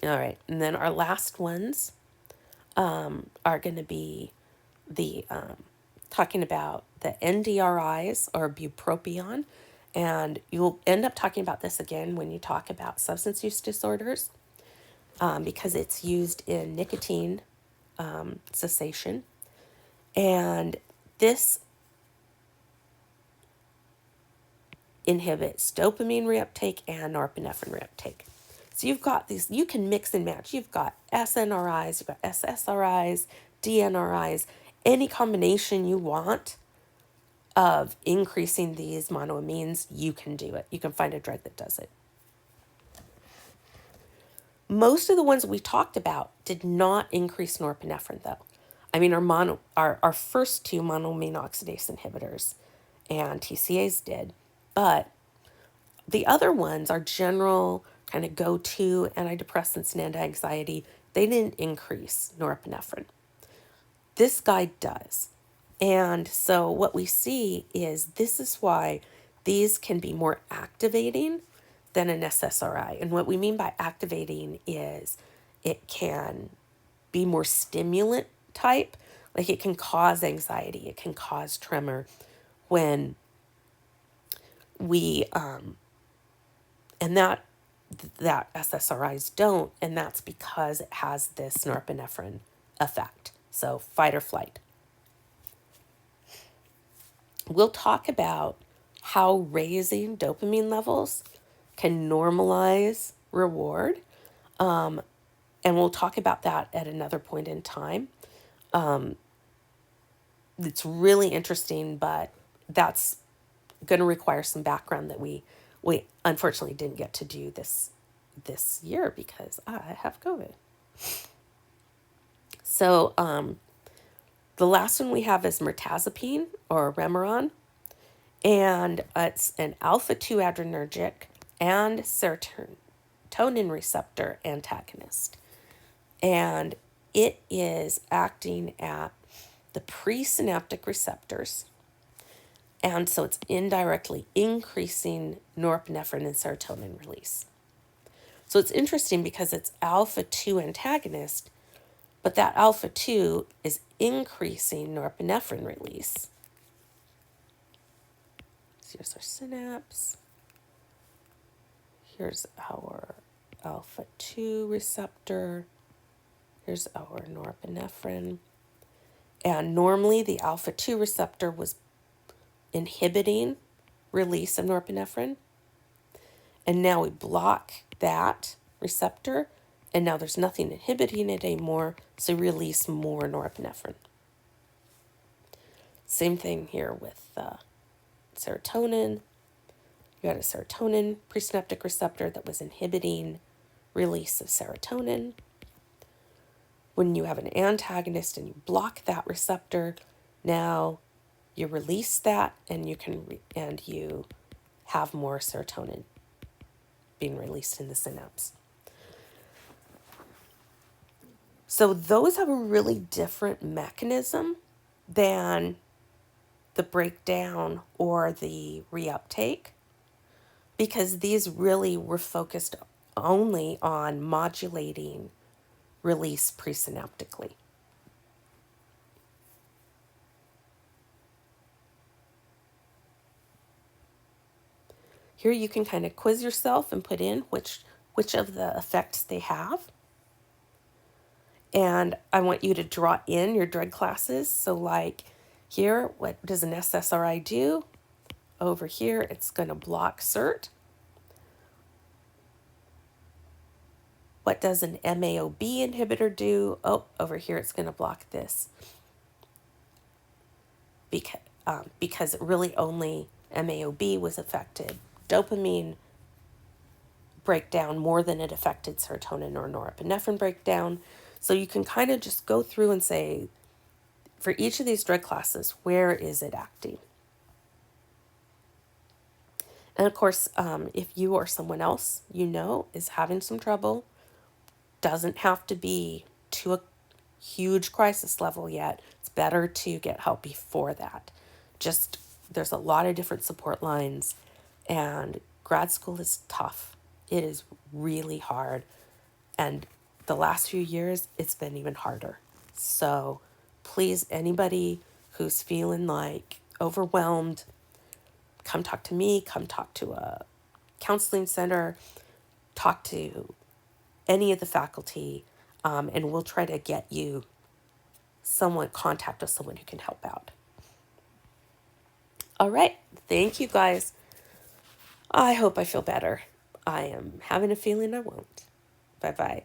All right. And then our last ones are going to be the talking about the NDRIs or bupropion. And you'll end up talking about this again when you talk about substance use disorders because it's used in nicotine cessation. And this inhibits dopamine reuptake and norepinephrine reuptake. So you've got these, you can mix and match. You've got SNRIs, you've got SSRIs, DNRIs, any combination you want of increasing these monoamines, you can do it. You can find a drug that does it. Most of the ones we talked about did not increase norepinephrine, though. I mean, our first two monoamine oxidase inhibitors and TCAs did, but the other ones are general kind of go-to antidepressants and anti-anxiety. They didn't increase norepinephrine. This guy does. And so what we see is this is why these can be more activating than an SSRI. And what we mean by activating is it can be more stimulant type, like it can cause anxiety, it can cause tremor when we and that SSRIs don't, and that's because it has this norepinephrine effect. So fight or flight. We'll talk about how raising dopamine levels can normalize reward. And we'll talk about that at another point in time. It's really interesting, but that's going to require some background that we unfortunately didn't get to do this year because I have COVID. So the last one we have is mirtazapine or Remeron, and it's an alpha-2 adrenergic and serotonin receptor antagonist. And it is acting at the presynaptic receptors. And so it's indirectly increasing norepinephrine and serotonin release. So it's interesting because it's alpha-2 antagonist, but that alpha-2 is increasing norepinephrine release. So here's our synapse. Here's our alpha-2 receptor. Here's our norepinephrine. And normally the alpha-2 receptor was inhibiting release of norepinephrine. And now we block that receptor, and now there's nothing inhibiting it anymore, so release more norepinephrine. Same thing here with serotonin. You had a serotonin presynaptic receptor that was inhibiting release of serotonin. When you have an antagonist and you block that receptor, now you release that and you have more serotonin being released in the synapse. So those have a really different mechanism than the breakdown or the reuptake, because these really were focused only on modulating release presynaptically. Here you can kind of quiz yourself and put in which of the effects they have. And I want you to draw in your drug classes. So like here, what does an SSRI do? Over here, it's going to block SERT. What does an MAOB inhibitor do? Oh, over here, it's going to block this. Because it really only MAOB was affected dopamine breakdown more than it affected serotonin or norepinephrine breakdown. So you can kind of just go through and say, for each of these drug classes, where is it acting? And of course, if you or someone else you know is having some trouble, doesn't have to be to a huge crisis level yet. It's better to get help before that. Just there's a lot of different support lines, and grad school is tough. It is really hard. And the last few years, it's been even harder. So please, anybody who's feeling like overwhelmed, come talk to me, come talk to a counseling center, talk to any of the faculty, and we'll try to get you contact with someone who can help out. All right. Thank you guys. I hope I feel better. I am having a feeling I won't. Bye-bye.